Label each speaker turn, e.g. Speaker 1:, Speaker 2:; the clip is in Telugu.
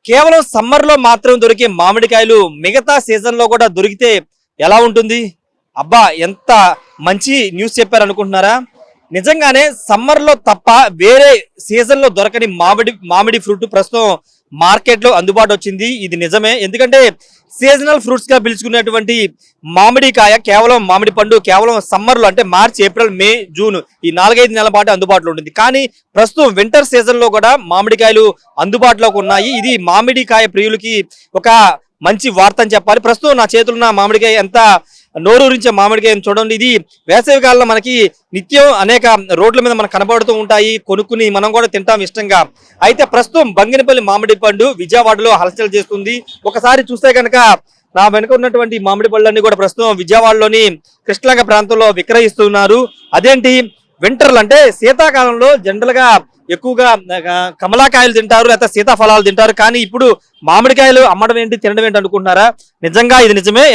Speaker 1: కేవలం సమ్మర్ లో మాత్రం దొరికే మామిడికాయలు మిగతా సీజన్ లో కూడా దొరికితే ఎలా ఉంటుంది? అబ్బా, ఎంత మంచి న్యూస్ చెప్పారు అనుకుంటున్నారా? నిజంగానే సమ్మర్ లో తప్ప వేరే సీజన్ లో దొరకని మామిడి ఫ్రూట్ ప్రస్తుతం మార్కెట్ లో అందుబాటు వచ్చింది. ఇది నిజమే, ఎందుకంటే సీజనల్ ఫ్రూట్స్ గా పిలుచుకునేటువంటి మామిడికాయ, కేవలం మామిడి పండు కేవలం సమ్మర్ లో అంటే మార్చ్, ఏప్రిల్, మే, జూన్ ఈ 4-5 నెలల పాటు అందుబాటులో ఉంటుంది. కానీ ప్రస్తుతం వింటర్ సీజన్ లో కూడా మామిడికాయలు అందుబాటులోకి ఉన్నాయి. ఇది మామిడికాయ ప్రియులకి ఒక మంచి వార్త అని చెప్పాలి. ప్రస్తుతం నా చేతుల్లో ఉన్న మామిడికాయ ఎంత నోరూరించే మామిడికాయ చూడండి. ఇది వేసవి కాలంలో మనకి నిత్యం అనేక రోడ్ల మీద మనకు కనబడుతూ ఉంటాయి, కొనుక్కుని మనం కూడా తింటాం ఇష్టంగా. అయితే ప్రస్తుతం బంగినపల్లి మామిడి పండు విజయవాడలో హల్చల్ చేస్తుంది. ఒకసారి చూస్తే కనుక నా వెనుక ఉన్నటువంటి మామిడి పళ్ళన్నీ కూడా ప్రస్తుతం విజయవాడలోని కృష్ణలంక ప్రాంతంలో విక్రయిస్తున్నారు. అదేంటి, వింటర్లు అంటే శీతాకాలంలో జనరల్ గా ఎక్కువగా కమలాకాయలు తింటారు, లేకపోతే సీతాఫలాలు తింటారు. కానీ ఇప్పుడు మామిడికాయలు అమ్మడం ఏంటి, తినడం ఏంటి అనుకుంటున్నారా? నిజంగా ఇది నిజమే.